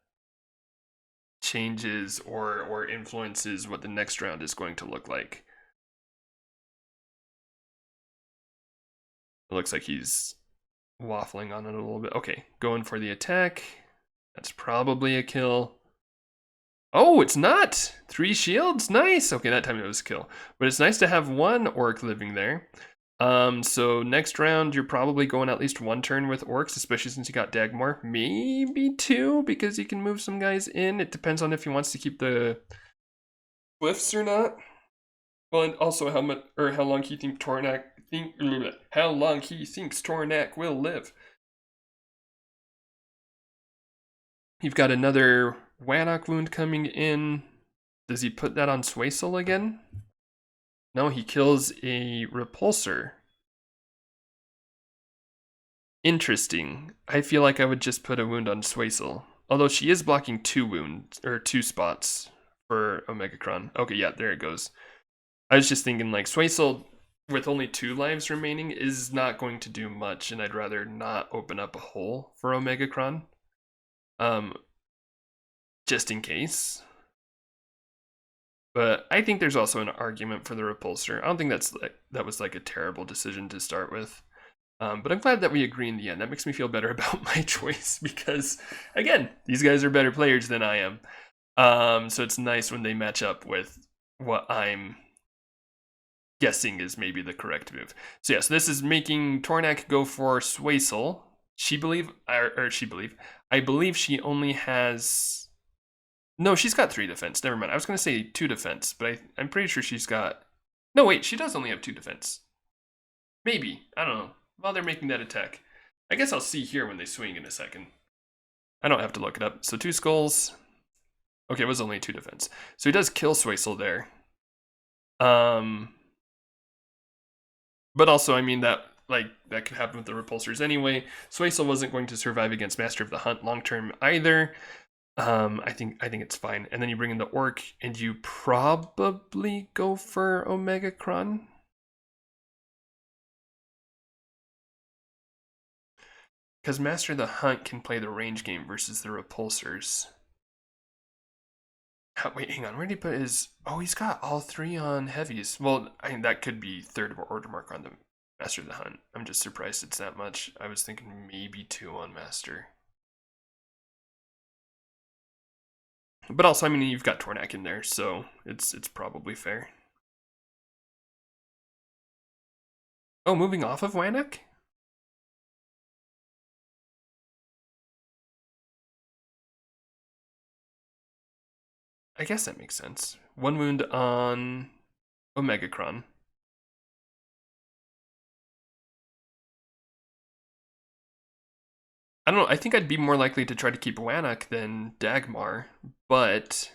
Speaker 1: changes or influences what the next round is going to look like. It looks like he's waffling on it a little bit. Okay, going for the attack. That's probably a kill. Oh, it's not! 3 shields? Nice! Okay, that time it was a kill. But it's nice to have 1 orc living there. So next round, you're probably going at least 1 turn with orcs, especially since you got Dagmar. Maybe 2, because he can move some guys in. It depends on if he wants to keep the glyphs or not. Well, and also how much or how long he thinks Tornak will live. You've got another Wannock wound coming in. Does he put that on Swaysel again? No, he kills a repulsor. Interesting. I feel like I would just put a wound on Swaysel. Although she is blocking 2 wounds, or 2 spots for Omega Cron. Okay, yeah, there it goes. I was just thinking, like, Swaysel, with only 2 lives remaining, is not going to do much, and I'd rather not open up a hole for Omega Cron. Just in case. But I think there's also an argument for the repulsor. I don't think that was like a terrible decision to start with. But I'm glad that we agree in the end. That makes me feel better about my choice, because, again, these guys are better players than I am. So it's nice when they match up with what I'm guessing is maybe the correct move. So yes, this is making Tornak go for Swaysel. I believe she only has... No, she's got 3 defense. Never mind. I was going to say 2 defense, but I'm pretty sure she's got... No, wait, she does only have 2 defense. Maybe. I don't know. While they're making that attack. I guess I'll see here when they swing in a second. I don't have to look it up. So 2 skulls. Okay, it was only 2 defense. So he does kill Swaysel there. But also, I mean, that could happen with the repulsors anyway. Swaysel wasn't going to survive against Master of the Hunt long term either. I think it's fine. And then you bring in the orc, and you probably go for Omega Cron. Because Master of the Hunt can play the range game versus the repulsors. Wait, hang on. Where did he put his... Oh, he's got all 3 on heavies. Well, I mean, that could be 3rd order mark on the Master of the Hunt. I'm just surprised it's that much. I was thinking maybe 2 on Master. But also, I mean, you've got Tornak in there, so it's probably fair. Oh, moving off of Wannock? I guess that makes sense. 1 wound on Omega Cron. I don't know, I think I'd be more likely to try to keep Wannock than Dagmar, but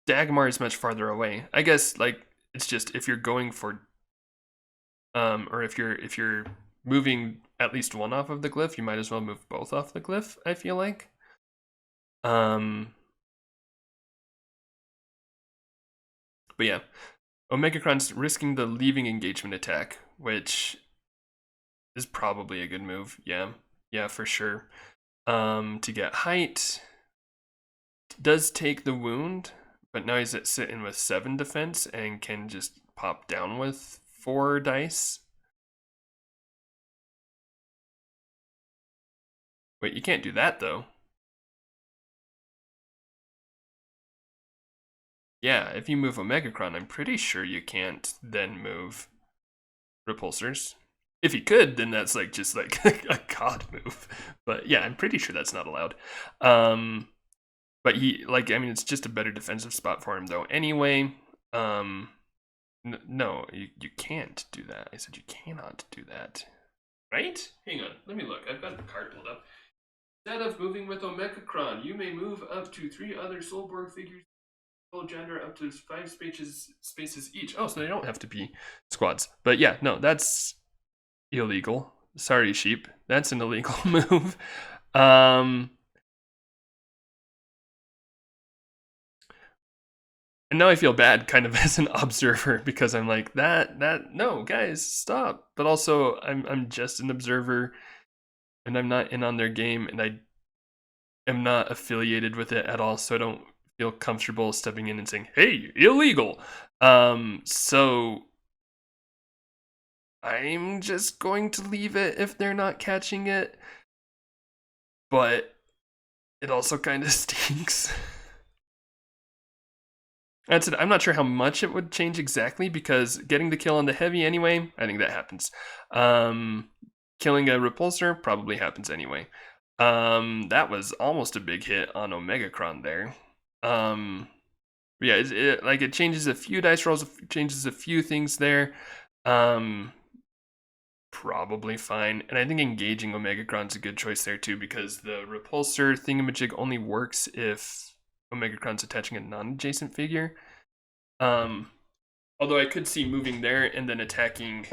Speaker 1: Dagmar is much farther away. I guess, like, it's just if you're going for or if you're moving at least 1 off of the glyph, you might as well move both off the glyph, I feel like. But yeah, Omega Cron's risking the leaving engagement attack, which is probably a good move. Yeah, for sure. To get height, does take the wound, but now he's sitting with 7 defense and can just pop down with 4 dice. Wait, you can't do that though. Yeah, if you move Omega Cron, I'm pretty sure you can't then move repulsors. If you could, then that's like just like a god move. But yeah, I'm pretty sure that's not allowed. But he, like, I mean, it's just a better defensive spot for him though. Anyway, no, you can't do that. I said you cannot do that. Right? Hang on, let me look. I've got the card pulled up. Instead of moving with Omega Cron, you may move up to 3 other Soulborg figures, gender up to 5 spaces each. Oh, so they don't have to be squads. But yeah, no, that's illegal. Sorry, sheep. That's an illegal move. And now I feel bad kind of as an observer because I'm like, no, guys, stop. But also I'm just an observer and I'm not in on their game and I am not affiliated with it at all, so I don't feel comfortable stepping in and saying, hey, illegal. So I'm just going to leave it if they're not catching it. But it also kind of stinks. That's it. I'm not sure how much it would change exactly because getting the kill on the heavy anyway, I think that happens. Killing a repulsor probably happens anyway. That was almost a big hit on Omegacron there. Yeah, it changes a few dice rolls, changes a few things there. Probably fine. And I think engaging Omegacron's a good choice there too because the repulsor thingamajig only works if Omegacron's attaching a non-adjacent figure. Although I could see moving there and then attacking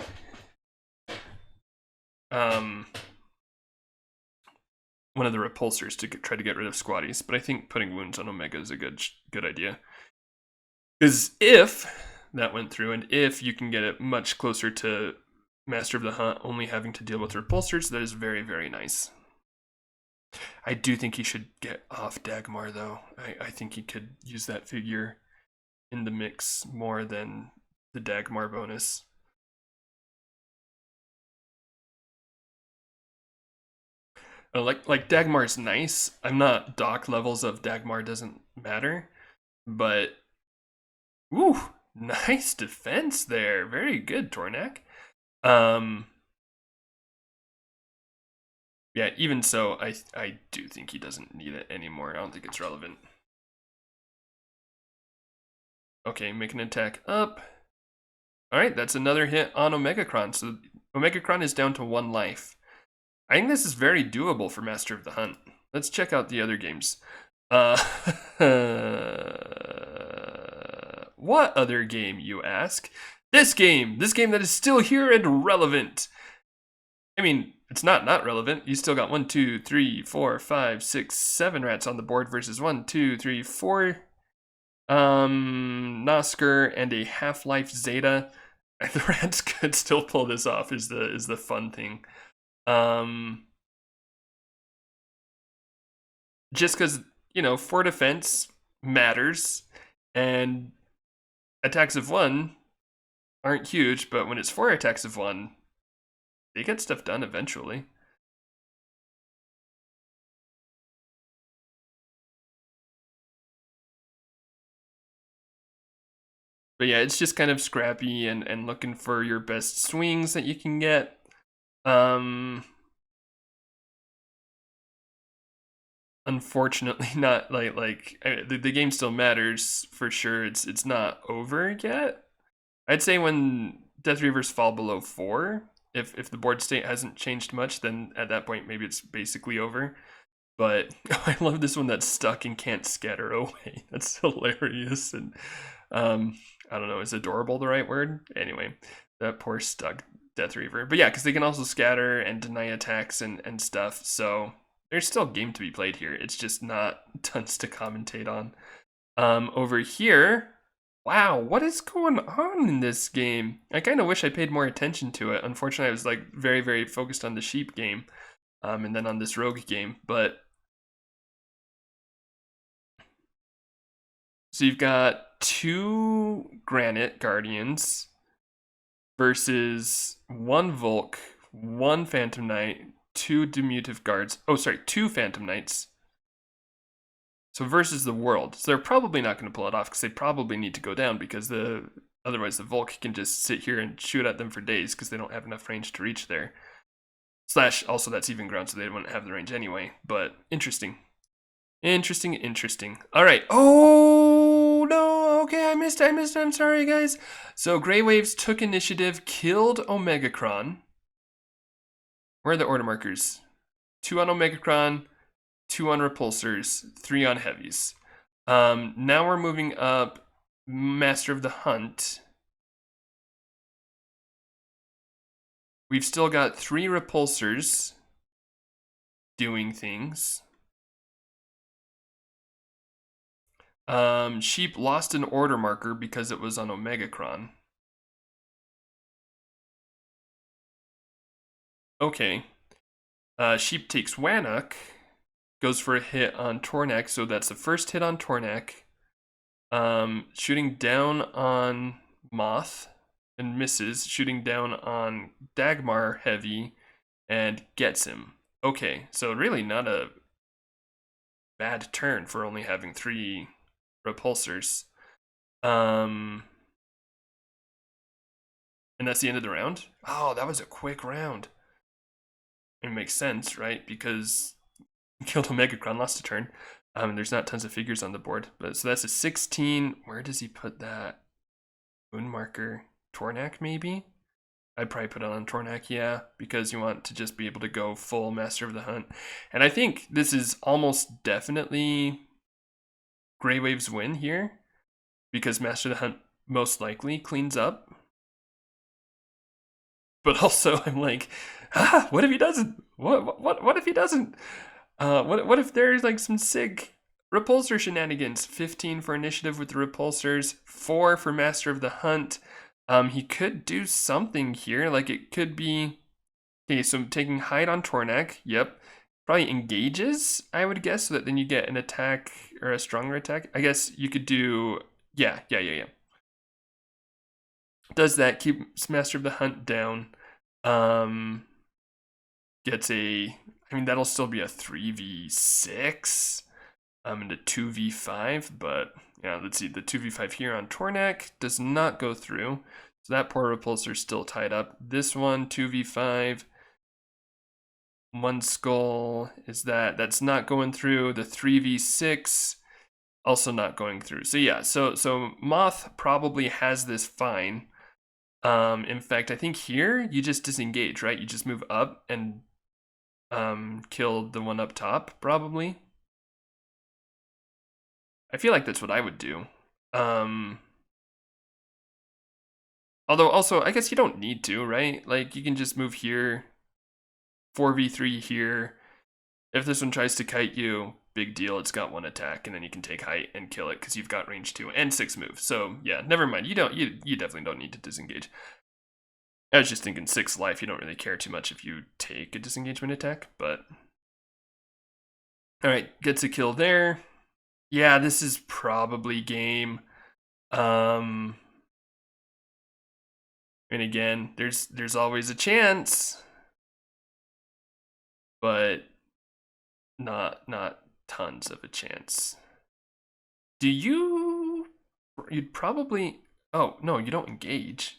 Speaker 1: one of the repulsors to try to get rid of squatties, but I think putting wounds on Omega is a good idea. Because if that went through, and if you can get it much closer to Master of the Hunt, only having to deal with repulsors, that is very, very nice. I do think he should get off Dagmar, though. I think he could use that figure in the mix more than the Dagmar bonus. Like Dagmar's nice. I'm not dock levels of Dagmar doesn't matter, but ooh, nice defense there. Very good, Tornak. Yeah, even so, I do think he doesn't need it anymore. I don't think it's relevant. Okay, make an attack up. All right, that's another hit on Omegacron. So Omegacron is down to 1 life. I think this is very doable for Master of the Hunt. Let's check out the other games. What other game, you ask? This game that is still here and relevant. I mean, it's not relevant. You still got 1, 2, 3, 4, 5, 6, 7 rats on the board versus 1, 2, 3, 4 Nosker and a Half-Life Zeta. The rats could still pull this off is the fun thing. Just because, you know, 4 defense matters and attacks of 1 aren't huge, but when it's 4 attacks of 1, they get stuff done eventually. But yeah, it's just kind of scrappy and looking for your best swings that you can get. Unfortunately, not the game still matters for sure. It's not over yet. I'd say when Death Reavers fall below 4, if the board state hasn't changed much, then at that point maybe it's basically over. But I love this one that's stuck and can't scatter away. That's hilarious. And I don't know, is adorable the right word? Anyway, that poor stuck Death Reaver. But yeah, because they can also scatter and deny attacks and stuff. So there's still a game to be played here. It's just not tons to commentate on. Over here, wow, what is going on in this game? I kind of wish I paid more attention to it. Unfortunately, I was like very, very focused on the sheep game, and then on this rogue game. But so you've got 2 Granite Guardians versus 1 Volk, 1 Phantom Knight, 2 Diminutive Guards. Oh, sorry, 2 Phantom Knights. So versus the world. So they're probably not going to pull it off because they probably need to go down because otherwise the Volk can just sit here and shoot at them for days because they don't have enough range to reach there. Slash, also that's even ground, so they wouldn't have the range anyway. But interesting. Interesting. All right. Oh, no. Okay, I missed. I'm sorry, guys. So Grey Waves took initiative, killed Omegacron. Where are the order markers? 2 on Omegacron, 2 on repulsors, 3 on heavies. Now we're moving up Master of the Hunt. We've still got 3 repulsors doing things. Sheep lost an order marker because it was on Omegacron. Okay. Sheep takes Wannock, goes for a hit on Tornak, so that's the first hit on Tornak. Shooting down on Moth and misses, shooting down on Dagmar heavy and gets him. Okay, so really not a bad turn for only having 3 repulsors. And that's the end of the round? Oh, that was a quick round. It makes sense, right? Because killed Omegacron, lost a turn. There's not tons of figures on the board. But so that's a 16. Where does he put that? Moon marker. Tornak, maybe? I'd probably put it on Tornak, yeah, because you want to just be able to go full Master of the Hunt. And I think this is almost definitely Grey Wave's win here, because Master of the Hunt most likely cleans up. But also, I'm like, what if he doesn't? What if he doesn't? What if there's like some sick repulsor shenanigans? 15 for initiative with the repulsors, 4 for Master of the Hunt. He could do something here, like it could be, okay, so taking hide on Tornak, yep. Probably engages, I would guess, so that then you get an attack or a stronger attack. I guess you could do, yeah. Does that, keeps Master of the Hunt down. Gets a, I mean, that'll still be a 3v6 and a 2v5, but yeah, let's see, the 2v5 here on Tornak does not go through, so that poor repulsor is still tied up. This one, 2v5, 1 skull, is that's not going through. The 3v6, also not going through. So yeah, so Moth probably has this fine. In fact, I think here you just disengage, right? You just move up and kill the one up top, probably. I feel like that's what I would do. Although also, I guess you don't need to, right? Like, you can just move here, 4v3 here. If this one tries to kite you, big deal, it's got 1 attack, and then you can take height and kill it because you've got range 2 and 6 moves. So yeah, never mind. You definitely don't need to disengage. I was just thinking 6 life, you don't really care too much if you take a disengagement attack, but alright, gets a kill there. Yeah, this is probably game. And again, there's always a chance, but not tons of a chance. You'd probably, oh no, you don't engage.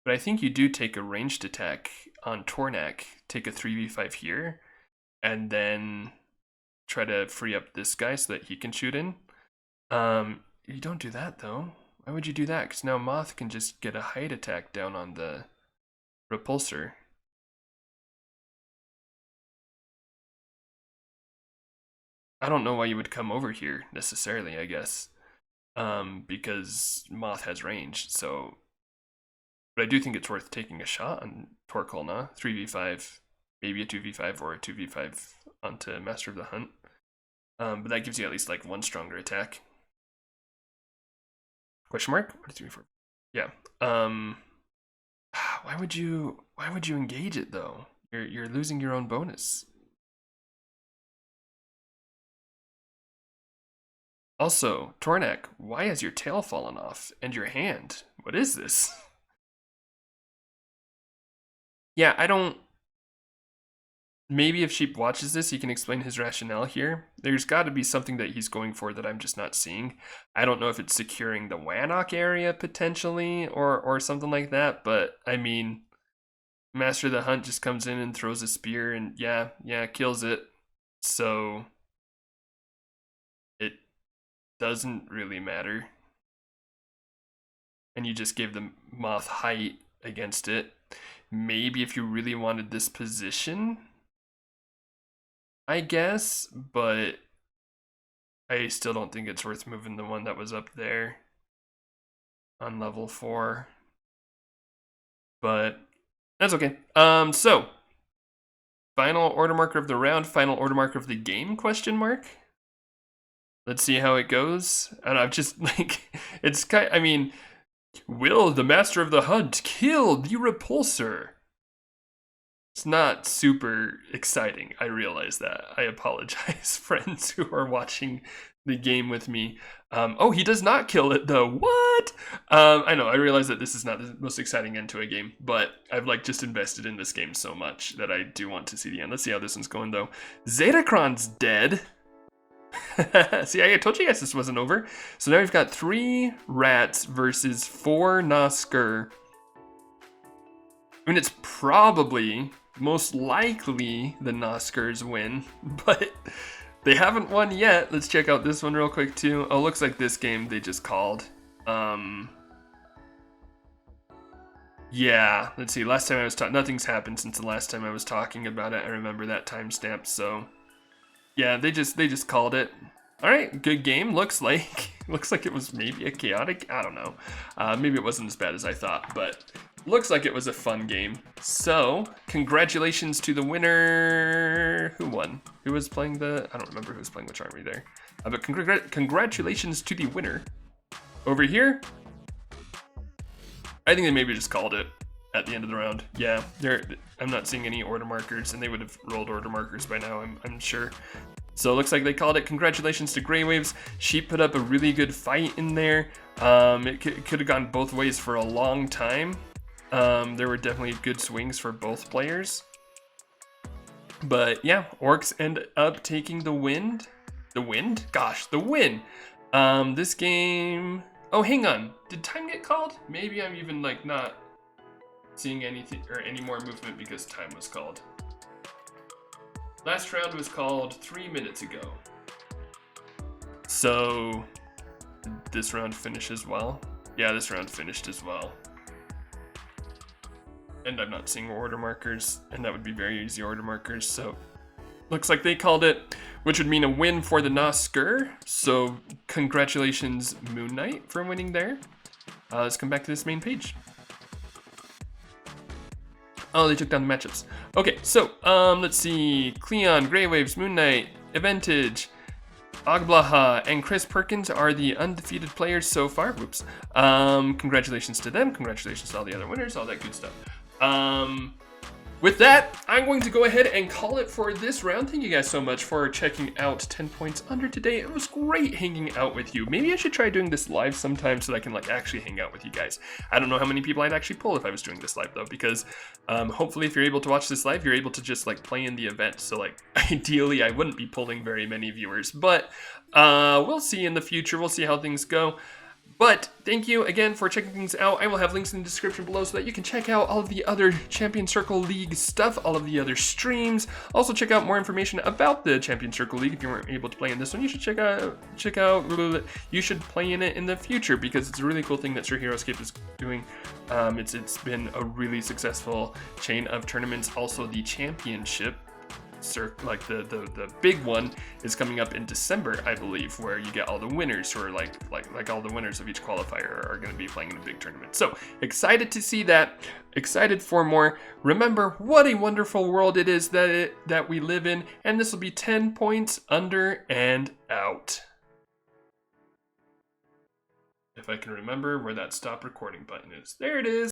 Speaker 1: But I think you do take a ranged attack on Tornak, take a 3v5 here, and then try to free up this guy so that he can shoot in. You don't do that though. Why would you do that? Because now Moth can just get a height attack down on the repulsor. I don't know why you would come over here necessarily, I guess. Because Moth has range, so. But I do think it's worth taking a shot on Torkolna. 3v5, maybe a 2v5 or a 2v5 onto Master of the Hunt. But that gives you at least like 1 stronger attack. Question mark? 1, 2, 3, 4. Yeah. Why would you engage it though? You're losing your own bonus. Also, Tornak, why has your tail fallen off? And your hand? What is this? Yeah, I don't. Maybe if Sheep watches this, he can explain his rationale here. There's got to be something that he's going for that I'm just not seeing. I don't know if it's securing the Wannock area potentially or something like that, but I mean, Master of the Hunt just comes in and throws a spear and yeah, kills it. So it doesn't really matter. And you just gave the Moth height against it. Maybe if you really wanted this position, I guess, but I still don't think it's worth moving the one that was up there on level 4. But that's okay. So final order marker of the round, final order marker of the game, question mark? Let's see how it goes. And I'm just like, it's kind. I mean, will the master of the hunt kill the repulsor? It's not super exciting. I realize that. I apologize, friends who are watching the game with me. Oh, he does not kill it though. What? I know. I realize that this is not the most exciting end to a game, but I've like just invested in this game so much that I do want to see the end. Let's see how this one's going though. Crons dead. See, I told you guys this wasn't over. So now we've got 3 rats versus 4 Nosker. I mean, it's probably, most likely, the Noskers win, but they haven't won yet. Let's check out this one real quick too. Oh, looks like this game they just called. Yeah, let's see. Last time I was talking, nothing's happened since the last time I was talking about it. I remember that timestamp, so yeah, they just called it. All right, good game. Looks like it was maybe a chaotic. I don't know. Maybe it wasn't as bad as I thought, but looks like it was a fun game. So congratulations to the winner. Who won? Who was playing the? I don't remember who was playing which army there. But congratulations to the winner. Over here, I think they maybe just called it at the end of the round. Yeah, I'm not seeing any order markers, and they would have rolled order markers by now, I'm sure. So it looks like they called it. Congratulations to Grey Waves. She put up a really good fight in there. It could have gone both ways for a long time. There were definitely good swings for both players. But yeah, Orcs end up taking the win. The win? Gosh, the win. This game... Oh, hang on. Did time get called? Maybe I'm even like not seeing anything or any more movement because time was called. Last round was called 3 minutes ago. So this round finished as well. Yeah, this round finished as well. And I'm not seeing order markers, and that would be very easy order markers, so looks like they called it, which would mean a win for the Nosker. So congratulations, Moon Knight, for winning there. Let's come back to this main page. Oh, they took down the matchups. Okay, so let's see. Cleon, Grey Waves, Moon Knight, Aventage, Agblaha, and Chris Perkins are the undefeated players so far. Whoops. Congratulations to them. Congratulations to all the other winners, all that good stuff. With that, I'm going to go ahead and call it for this round. Thank you guys so much for checking out 10 Points Under today. It was great hanging out with you. Maybe I should try doing this live sometime so that I can like actually hang out with you guys. I don't know how many people I'd actually pull if I was doing this live though, because hopefully if you're able to watch this live, you're able to just like play in the event. So like ideally I wouldn't be pulling very many viewers, but we'll see in the future. We'll see how things go. But thank you again for checking things out. I will have links in the description below so that you can check out all of the other Champion Circle League stuff, all of the other streams. Also check out more information about the Champion Circle League. If you weren't able to play in this one, you should you should play in it in the future because it's a really cool thing that Sir Heroscape is doing. It's been a really successful chain of tournaments. Also the championship, like the big one is coming up in December, I believe, where you get all the winners who are like all the winners of each qualifier are going to be playing in a big tournament. So excited to see that, excited for more. Remember what a wonderful world it is that we live in, and this will be 10 Points Under and out. If I can remember where that stop recording button is. There it is.